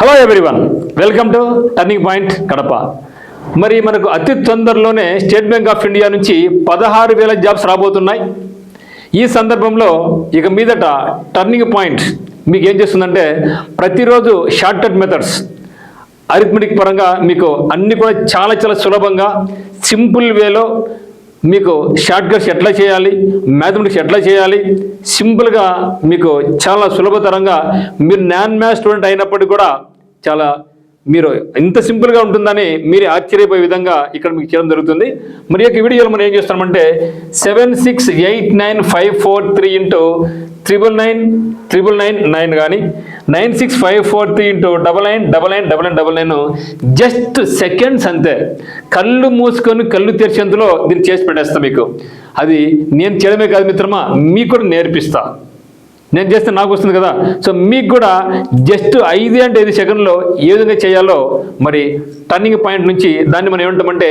Hello everyone, welcome to turning point Kadapa. మరి మనకు అతి తొందరలోనే స్టేట్ బ్యాంక్ ఆఫ్ ఇండియా నుంచి 16,000 జాబ్స్ రాబోతున్నాయి. ఈ సందర్భంలో ఇక మీదట టర్నింగ్ పాయింట్ మీకు ఏం చేస్తుందంటే ప్రతిరోజు షార్ట్ కట్ మెథడ్స్ అరిథమెటిక్ పరంగా మీకు అన్ని కూడా చాలా సులభంగా సింపుల్ వేలో మీకు షార్ట్ కట్స్ ఎట్లా చేయాలి, మ్యాథమెటిక్స్ ఎట్లా చేయాలి, సింపుల్గా మీకు చాలా సులభతరంగా మీరు నాన్ మ్యాథ్స్ స్టూడెంట్ అయినప్పటికీ కూడా చాలా మీరు ఇంత సింపుల్గా ఉంటుందని మీరు ఆశ్చర్యపోయే విధంగా ఇక్కడ మీకు చేయడం జరుగుతుంది. మరి యొక్క వీడియోలో మనం ఏం చేస్తామంటే 768954 ఇంటూ 99999 కానీ 96543 ఇంటూ 999999 జస్ట్ సెకండ్స్ అంతే. కళ్ళు మూసుకొని కళ్ళు తెరిచేందులో దీన్ని చేసి పెట్టేస్తా. మీకు అది నేను చేయడమే కాదు మిత్రమా, మీకు కూడా నేర్పిస్తా. నేను చేస్తే నాకు వస్తుంది కదా, సో మీకు కూడా జస్ట్ 5 సెకండ్లో ఏ విధంగా చేయాలో మరి టర్నింగ్ పాయింట్ నుంచి దాన్ని మనం ఏమంటామంటే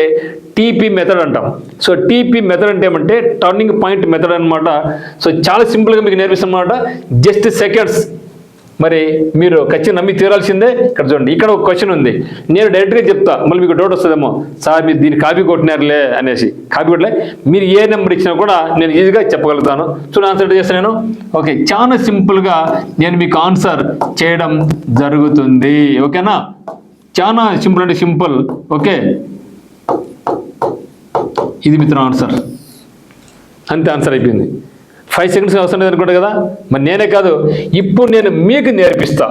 టీపీ మెథడ్ అంటాం. సో టీపీ మెథడ్ అంటే ఏమంటే టర్నింగ్ పాయింట్ మెథడ్ అనమాట. సో చాలా సింపుల్గా మీకు నేర్పిస్తాం అన్నమాట, జస్ట్ సెకండ్స్. మరి మీరు ఖచ్చితంగా నమ్మి తీరాల్సిందే. ఇక్కడ చూడండి, ఇక్కడ ఒక క్వశ్చన్ ఉంది, నేను డైరెక్ట్గా చెప్తా, మళ్ళీ మీకు డౌట్ వస్తుందేమో, సార్ మీరు దీన్ని కాపీ కొట్టినారులే అనేసి. కాపీ కొట్టలే, మీరు ఏ నెంబర్ ఇచ్చినా కూడా నేను ఈజీగా చెప్పగలుగుతాను. చూడండి, ఆన్సర్ చేస్తాను నేను. ఓకే, చాలా సింపుల్గా నేను మీకు ఆన్సర్ చేయడం జరుగుతుంది. ఓకేనా, చాలా సింపుల్ అంటే సింపుల్. ఓకే, ఇది మిత్రం ఆన్సర్, అంతే, ఆన్సర్ అయిపోయింది. 5 సెకండ్స్ అవసరం లేదు అనుకుంటా కదా. మరి నేనే కాదు, ఇప్పుడు నేను మీకు నేర్పిస్తా.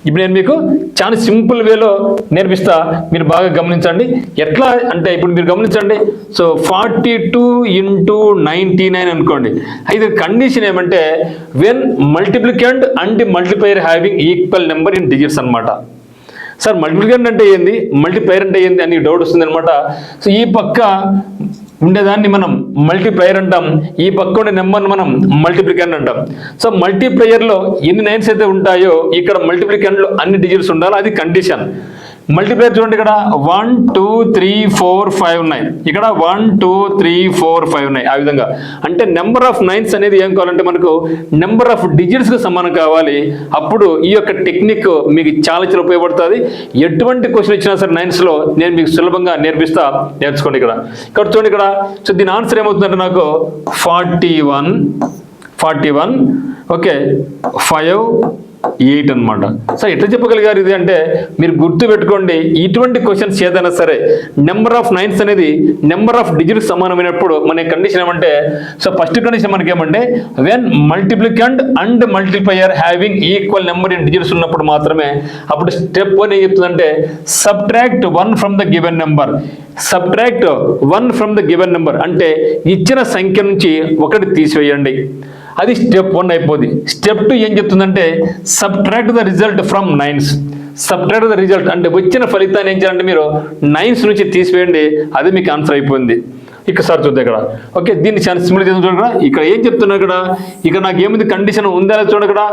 ఇప్పుడు నేను మీకు చాలా సింపుల్ వేలో నేర్పిస్తా, మీరు బాగా గమనించండి. ఎట్లా అంటే ఇప్పుడు మీరు గమనించండి. సో 42 ఇంటూ 99 అనుకోండి. అయితే కండిషన్ ఏమంటే when multiplicand and multiplier having equal number in digits అనమాట. సార్ మల్టిప్లికెంట్ అంటే ఏంది, మల్టిప్లైయర్ అంటే ఏంది అని డౌట్ వస్తుంది అనమాట. సో ఈ పక్క ఉండేదాన్ని మనం మల్టీప్లయర్ అంటాం, ఈ పక్క ఉండే నెంబర్ని మనం మల్టిప్లికెంట్ అంటాం. సో మల్టీప్లయర్లో ఎన్ని నైన్స్ అయితే ఉంటాయో ఇక్కడ మల్టిప్లికెంట్లో అన్ని డిజిట్స్ ఉండాలి, అది కండిషన్. మల్టిప్లయర్ చూడండి, ఇక్కడ 1 2 3 4 5 ఉన్నాయి, ఇక్కడ 1 2 3 4 5 ఉన్నాయి. ఆ విధంగా అంటే నెంబర్ ఆఫ్ నైన్స్ అనేది ఏం కావాలంటే మనకు నెంబర్ ఆఫ్ డిజిట్స్కి సమానం కావాలి. అప్పుడు ఈ యొక్క టెక్నిక్ మీకు చాలా ఉపయోగపడుతుంది. ఎటువంటి క్వశ్చన్ ఇచ్చినా సరే నైన్స్లో నేను మీకు సులభంగా నేర్పిస్తా, నేర్చుకోండి. ఇక్కడ చూడండి, ఇక్కడ సో దీని ఆన్సర్ ఏమవుతుందంటే నాకు 41 ఓకే 5 8 అనమాట. సో ఎట్లా చెప్పగలిగారు ఇది అంటే మీరు గుర్తు పెట్టుకోండి, ఇటువంటి క్వశ్చన్స్ ఏదైనా సరే నెంబర్ ఆఫ్ నైన్స్ అనేది నెంబర్ ఆఫ్ డిజిట్స్ సమానమైనప్పుడు మన కండిషన్ ఏమంటే, సో ఫస్ట్ కండిషన్ మనకి ఏమంటే when multiplicand and multiplier having equal number in digits ఉన్నప్పుడు మాత్రమే. అప్పుడు స్టెప్ 1 ఏం చెప్తుందంటే subtract 1 from the given number. Subtract 1 from the given number అంటే ఇచ్చిన సంఖ్య నుంచి 1 తీసివేయండి. అది స్టెప్ 1 అయిపోద్ది. స్టెప్ 2 ఏం చెప్తుందంటే subtract the result from nines. Subtract the result అంటే వచ్చిన ఫలితాన్ని ఏం చేయాలంటే మీరు నైన్స్ నుంచి తీసివేయండి, అది మీకు ఆన్సర్ అయిపోయింది. ఇక్కడ చూద్దాం ఇక్కడ. ఓకే, దీన్ని చాలా సింపుల్ చేద్దాం. చూడగా ఇక్కడ ఏం చెప్తున్నా, ఇక్కడ నాకు ఏముంది కండిషన్ ఉందా చూడండి. ఇక్కడ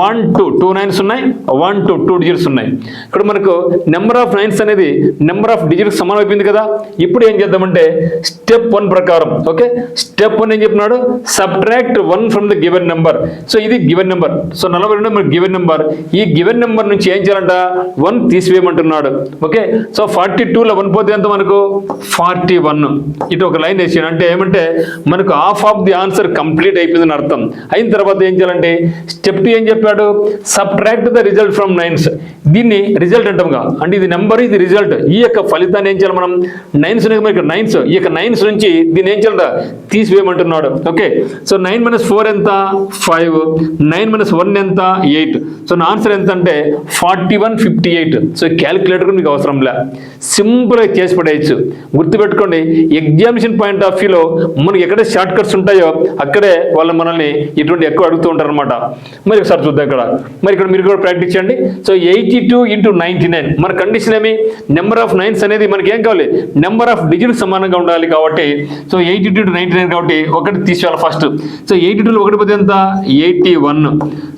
1 2 నైన్స్ ఉన్నాయి, 1 2 డిజిట్స్ ఉన్నాయి. ఇక్కడ మనకు నెంబర్ ఆఫ్ నైన్స్ అనేది నెంబర్ ఆఫ్ డిజిట్స్ సమానం అయిపోయింది కదా. ఇప్పుడు ఏం చేద్దామంటే స్టెప్ 1 ప్రకారం, ఓకే స్టెప్ 1 ఏం చెప్తున్నాడు, subtract 1 from the given number. So ఇది గివెన్ నెంబర్, సో 42 మనకు గివెన్ నెంబర్. ఈ గివెన్ నెంబర్ నుంచి ఏం చేయాలంట 1 తీసివేయమంటున్నాడు. ఓకే, సో 42లో 1 పోతే ఎంత మనకు 41. ఇటు ఒక లైన్ వేసాడు అంటే ఏమంటే మనకు half of the answer complete అయిపోయిందని అర్థం. అయిన తర్వాత ఏం చేయాలంటే స్టెప్ 2 ఏం చెప్పాడు, subtract the result from nines. దీన్ని రిజల్ట్ అంటాంగా, అంటే ఇది నెంబర్, ఇది రిజల్ట్. ఈ యొక్క ఫలితాన్ని ఏం చేయాలి మనం నైన్స్ ఇక్కడ నైన్స్, ఈ యొక్క నైన్స్ నుంచి దీన్ని ఏం చేయాలంట తీసివేయమంటున్నాడు. ఓకే, సో 9 - 4 ఎంత 5, 9 - 1 ఎంత 8. సో నా ఆన్సర్ ఎంత అంటే 4158. సో క్యాలిక్యులేటర్ మీకు అవసరం లే, సింపుల్గా చేసి పడేయచ్చు. గుర్తుపెట్టుకోండి, ఎగ్జామినేషన్ పాయింట్ ఆఫ్ వ్యూలో మనకి ఎక్కడ షార్ట్ కట్స్ ఉంటాయో అక్కడే వాళ్ళు మనల్ని ఇటువంటి ఎక్కువ అడుగుతూ ఉంటారు అనమాట. మరి ఒకసారి చూద్దాం ఇక్కడ. మరి ఇక్కడ మీరు కూడా ప్రాక్టీస్ చేయండి. సో 82 ఇంటూ 99 మన కండిషన్ ఏమి, నెంబర్ ఆఫ్ నైన్స్ అనేది మనకి ఏం కావాలి, నెంబర్ ఆఫ్ డిజిట్స్ సమానంగా ఉండాలి. కాబట్టి సో 82 to 99 కాబట్టి 1 తీసుకోవాలి ఫస్ట్. సో 82లో 1 పోతే ఎంత 81.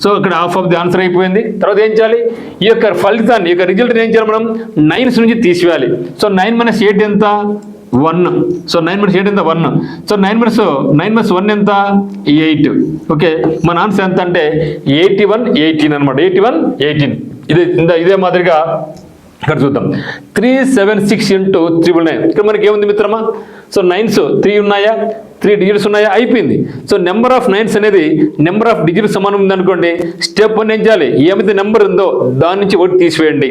సో ఇక్కడ హాఫ్ ఆఫ్ ది ఆన్సర్ అయిపోయింది. తర్వాత ఏం చేయాలి, ఈ యొక్క ఫలితాన్ని, ఈ యొక్క రిజల్ట్ ఏం చేయాలి మనం నైన్స్ నుంచి తీసివేయాలి. సో 9 - 8 ఎంత 1. సో 9 - 8 ఎంత 1. సో 9 - 1 ఎంత 8. ఓకే, మన ఆన్సర్ ఎంత అంటే 81 18 అనమాట. 81 18. ఇదే మాదిరిగా ఇక్కడ చూద్దాం 376 into 999. ఇక్కడ మనకి ఏముంది మిత్రమా? సో నైన్స్ 3 ఉన్నాయా, 3 డిజిట్స్ ఉన్నాయా, అయిపోయింది. సో నెంబర్ ఆఫ్ నైన్స్ అనేది నెంబర్ ఆఫ్ డిజిట్స్ సమానం ఉందనుకోండి, స్టెప్ 1 ఏం చేయాలి? ఏమైతే నెంబర్ ఉందో దాని నుంచి ఒకటి తీసివేయండి.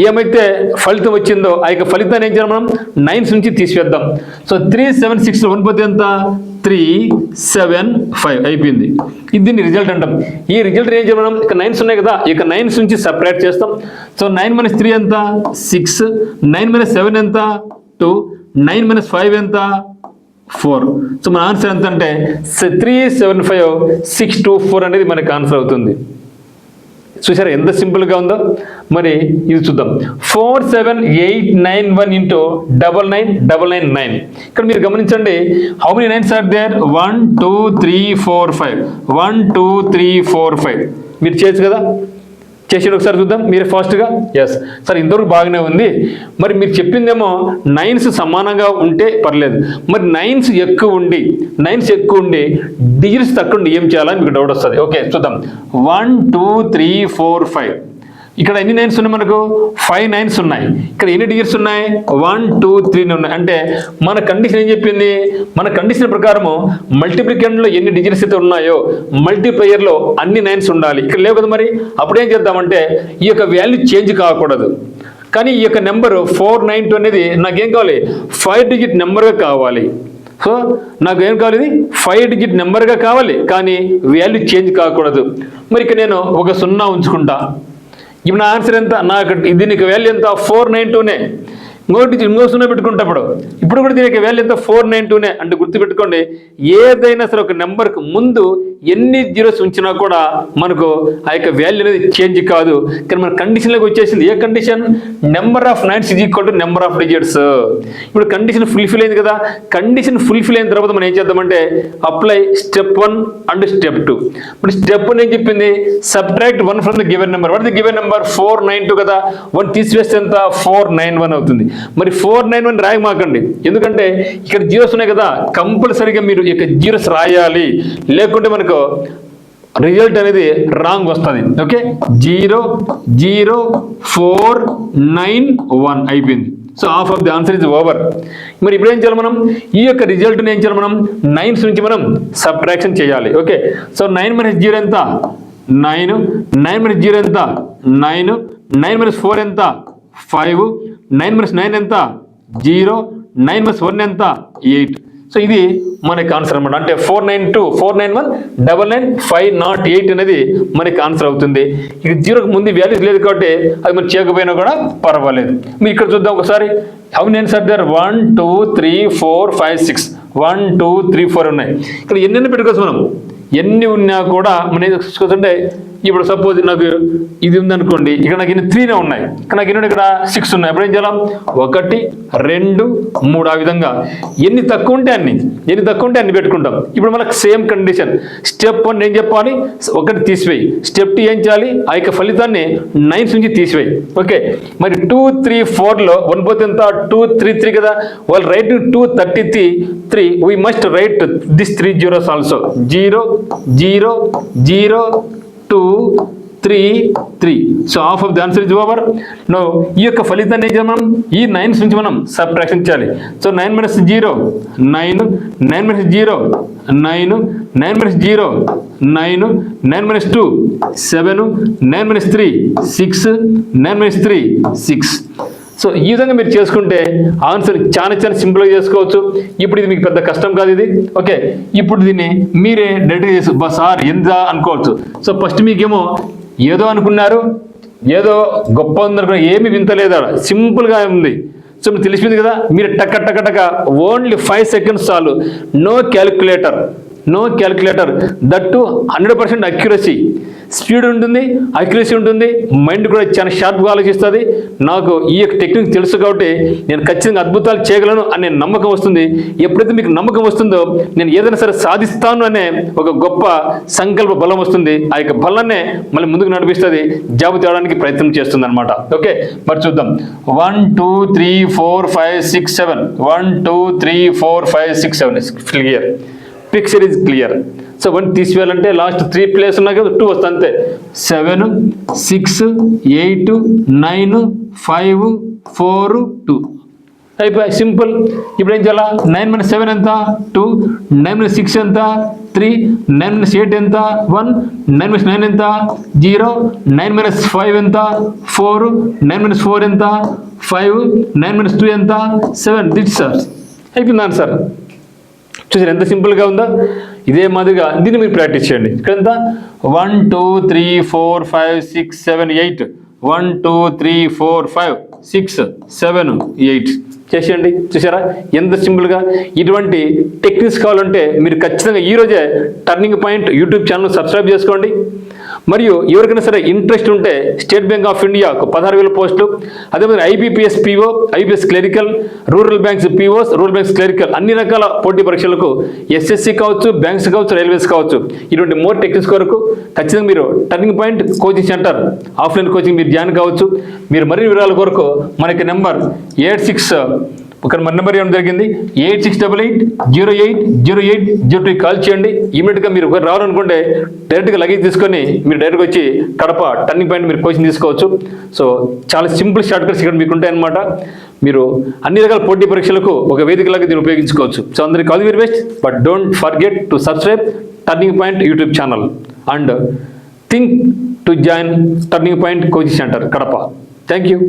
ఏమైతే ఫలితం వచ్చిందో ఆ యొక్క ఫలితాన్ని ఏం చేయాలి? మనం నైన్స్ నుంచి తీసివేద్దాం. సో 376 1 పోతే ఎంత? 375 అయిపోయింది. ఇది దీన్ని రిజల్ట్ అంటాం. ఈ రిజల్ట్ ఏం చేయాలి? మనం ఇక నైన్స్ ఉన్నాయి కదా, ఇక నైన్స్ నుంచి సపరేట్ చేస్తాం. సో 9 - 3 ఎంత? 6. 9 - 7 ఎంత? 2. 9 - 5 ఎంత? 4. సో మన ఆన్సర్ ఎంత అంటే 375,624 అనేది మనకి ఆన్సర్ అవుతుంది. చూసారా ఎంత సింపుల్గా ఉందో? మరి ఇది చూద్దాం. 47891 into 99999. ఇక్కడ మీరు గమనించండి, how many nines are there? 1 2 3 4 5. 1 2 3 4 5. మీరు చేయొచ్చు కదా? చేసి ఒకసారి చూద్దాం మీరు ఫాస్ట్గా. ఎస్ సార్, ఇంతవరకు బాగానే ఉంది. మరి మీరు చెప్పిందేమో నైన్స్ సమానంగా ఉంటే పర్లేదు, మరి నైన్స్ ఎక్కువ ఉండి డిజిట్స్ తక్కువ ఉండి ఏం చేయాలని మీకు డౌట్ వస్తుంది. ఓకే చూద్దాం. 1 2 3 4 5. ఇక్కడ ఎన్ని నైన్స్ ఉన్నాయి? మనకు 5 నైన్స్ ఉన్నాయి. ఇక్కడ ఎన్ని డిజిట్స్ ఉన్నాయి? 1 2 3 ఉన్నాయి. అంటే మన కండిషన్ ఏం చెప్పింది? మన కండిషన్ ప్రకారము మల్టిప్లికెంట్లో ఎన్ని డిజిట్స్ అయితే ఉన్నాయో మల్టిప్లయర్లో అన్ని నైన్స్ ఉండాలి. ఇక్కడ లేవు కదా. మరి అప్పుడు ఏం చేద్దామంటే ఈ యొక్క వాల్యూ చేంజ్ కాకూడదు. కానీ ఈ యొక్క నెంబర్ 492 అనేది నాకేం కావాలి? 5 డిజిట్ నెంబర్గా కావాలి. సో నాకు ఏం కావాలి? ఇది 5 డిజిట్ నెంబర్గా కావాలి, కానీ వాల్యూ చేంజ్ కాకూడదు. మరి ఇక్కడ నేను ఒక 0 ఉంచుకుంటా. ఇప్పుడు నా ఆన్సర్ ఎంత? నాకు దీనికి వాల్యూ ఎంత? 492నే. ఇంకో 0 పెట్టుకుంటప్పుడు ఇప్పుడు కూడా దీనికి వాల్యూ ఎంత? 492నే. అంటే గుర్తుపెట్టుకోండి, ఏదైనా సరే ఒక నెంబర్కి ముందు ఎన్ని జీరోస్ ఉంచినా కూడా మనకు ఆ యొక్క వాల్యూ అనేది చేంజ్ కాదు. కానీ మన కండిషన్లోకి వచ్చేసింది. ఏ condition? Number of nines is equal to number of digits. ఇప్పుడు కండిషన్ ఫుల్ఫిల్ అయింది కదా. కండిషన్ ఫుల్ఫిల్ అయిన తర్వాత మనం ఏం చేద్దామంటే అప్లై స్టెప్ 1 అండ్ స్టెప్ 2. ఇప్పుడు స్టెప్ 1 ఏం చెప్పింది? Subtract 1 from the given number. What the given number? 492 కదా. 1 తీసివేస్తే ఎంత? 491 అవుతుంది. మరి 491 రాయమాకండి, ఎందుకంటే ఇక్కడ జీరోస్ ఉన్నాయి కదా. కంపల్సరీగా మీరు ఇక జీరోస్ రాయాలి, లేకుంటే మనకు రిజల్ట్ అనేది రాంగ్ వస్తుంది. ఓకే 0 0 4 9 1 అయిపోయింది. So half of the answer is over. మరి ఇప్పుడు ఏం చేయాలి? మనం ఈ యొక్క రిజల్ట్ని ఏం చేయాలి? మనం నైన్స్ నుంచి మనం సబ్ట్రాక్షన్ చేయాలి. ఓకే సో 9 - 0 ఎంత? 9. 9 - 0 ఎంత? 9. 9 - 4 ఎంత? 5. 9 - 9 ఎంత? 0. 9 - 1 ఎంత? 8. సో ఇది మనకి ఆన్సర్ అనమాట. అంటే 492 491 99508 అనేది మనకి ఆన్సర్ అవుతుంది. ఇక 0కి ముందు వాల్యూస్ లేదు కాబట్టి అది మనం చేయకపోయినా కూడా పర్వాలేదు. మీరు ఇక్కడ చూద్దాం ఒకసారి. How many nines are there? 1 2 3 4 5 6. 1 2 3 4 ఉన్నాయి. ఇక్కడ ఎన్ని పెట్టుకోవచ్చు మనం? ఎన్ని ఉన్నా కూడా మనం చూసుకుంటే ఇప్పుడు సపోజ్ నాకు ఇది ఉందనుకోండి, ఇక్కడ నాకు ఇన్ని 3నే ఉన్నాయి, నాకు ఎన్ని ఇక్కడ 6 ఉన్నాయి. అప్పుడు ఏం చేయాలి? 1 2 3 ఆ విధంగా ఎన్ని తక్కువ ఉంటే అన్ని పెట్టుకుంటాం. ఇప్పుడు మనకు సేమ్ కండిషన్. స్టెప్ 1 ఏం చెప్పాలి? 1 తీసివేయి. స్టెప్ 2 ఏం చేయాలి? ఆ యొక్క ఫలితాన్ని 9 నుంచి తీసివేయి. ఓకే మరి 2 3 4లో 1 పోతే ఎంత? 2 3 3 కదా. వాళ్ళు write 233 we must write this 3 zeros also. 0 0 0 2 3 3. So half of the answer is over. No ఈ యొక్క ఫలితాన్ని ఏం చేయాలి? మనం ఈ నైన్స్ నుంచి మనం సబ్ట్రాక్షన్ చేయాలి. సో 9 - 0 9. 9 - 0 9. 9 - 0 9. 9 - 2 7. 9 - 3 6. 9 - 3 6. సో ఈ విధంగా మీరు చేసుకుంటే ఆన్సర్ చాలా సింపుల్గా చేసుకోవచ్చు. ఇప్పుడు ఇది మీకు పెద్ద కష్టం కాదు ఇది. ఓకే ఇప్పుడు దీన్ని మీరే డైరెక్ట్గా చేసి సార్ ఎంత అనుకోవచ్చు. సో ఫస్ట్ మీకేమో ఏదో అనుకున్నారు, ఏదో గొప్ప ఉందనుకున్నారు, ఏమి వింతలేదు, సింపుల్గా ఉంది. సో మీకు తెలిసింది కదా. మీరు టక్క ఓన్లీ 5 seconds చాలు. No calculator that to 100% accuracy. Speed ఉంటుంది, అక్యురసీ ఉంటుంది, మైండ్ కూడా చాలా షార్ప్గా ఆలోచిస్తుంది. నాకు ఈ యొక్క టెక్నిక్ తెలుసు కాబట్టి నేను ఖచ్చితంగా అద్భుతాలు చేయగలను అనే నమ్మకం వస్తుంది. ఎప్పుడైతే మీకు నమ్మకం వస్తుందో నేను ఏదైనా సరే సాధిస్తాను అనే ఒక గొప్ప సంకల్ప బలం వస్తుంది. ఆ యొక్క బలాన్నే మళ్ళీ ముందుకు నడిపిస్తుంది, జాబ్ తేవడానికి ప్రయత్నం చేస్తుంది అనమాట. ఓకే మరి చూద్దాం. 1 2 3 4 5 6 7. 1 2 3 4 5 6 7. Clear. Picture is clear. So 1 తీసివేయాలంటే లాస్ట్ 3 ప్లేస్ ఉన్నాయి కదా 2 వస్తుంది అంతే. 7 6 8 9 5 4 2 అయిపోయి సింపుల్. ఇప్పుడు ఏం చేయాలా? 9 - 7 ఎంత? 2. 9 - 6 ఎంత? 3. 9 - 8 ఎంత? 1. 9 - 9 ఎంత? 0. 9 - 5 ఎంత? 4. 9 - 4 ఎంత? 5. 9 - 2 ఎంత? 7. దిట్ సార్ అయిపోయింది ఆన్సర్. చూసారు ఎంత సింపుల్గా ఉందో? ఇదే మాదిరిగా దీన్ని మీరు ప్రాక్టీస్ చేయండి. ఇక్కడ ఎంత? 1 2 3 4 5 6 7 8. 1 2 3 4 5 6 7 8 చేసేయండి. చూసారా ఎంత సింపుల్గా? ఇటువంటి టెక్నిక్స్ కావాలంటే మీరు ఖచ్చితంగా ఈరోజే turning point YouTube channel subscribe చేసుకోండి. మరియు ఎవరికైనా సరే ఇంట్రెస్ట్ ఉంటే స్టేట్ బ్యాంక్ ఆఫ్ ఇండియాకు 16,000 పోస్టులు, అదేవిధంగా IBPS PO, IBS clerical, rural banks POs, rural banks clerical అన్ని రకాల పోటీ పరీక్షలకు ఎస్ఎస్సి కావచ్చు, బ్యాంక్స్ కావచ్చు, రైల్వేస్ కావచ్చు, ఇటువంటి మోర్ టెక్నిక్స్ కొరకు ఖచ్చితంగా మీరు turning point coaching centre offline coaching మీరు జాయిన్ కావచ్చు. మీరు మరిన్ని వివరాల కొరకు మనకి నెంబర్ 86 ఇక్కడ మన నెంబర్ ఇవ్వడం జరిగింది 8688080802 కాల్ చేయండి. ఇమీడియట్గా మీరు ఒకరు రావాలనుకుంటే డైరెక్ట్గా లగేజ్ తీసుకొని మీరు డైరెక్ట్గా వచ్చి కడప టర్నింగ్ పాయింట్ మీరు కోచింగ్ తీసుకోవచ్చు. సో చాలా సింపుల్ షార్ట్ కట్స్ ఇక్కడ మీకు ఉంటాయన్నమాట. మీరు అన్ని రకాల పోటీ పరీక్షలకు ఒక వేదికలాగా దీన్ని ఉపయోగించుకోవచ్చు. సో అందరికీ all the very best. But don't forget to subscribe turning point YouTube channel and think to join turning point coaching centre Kadapa. Thank you.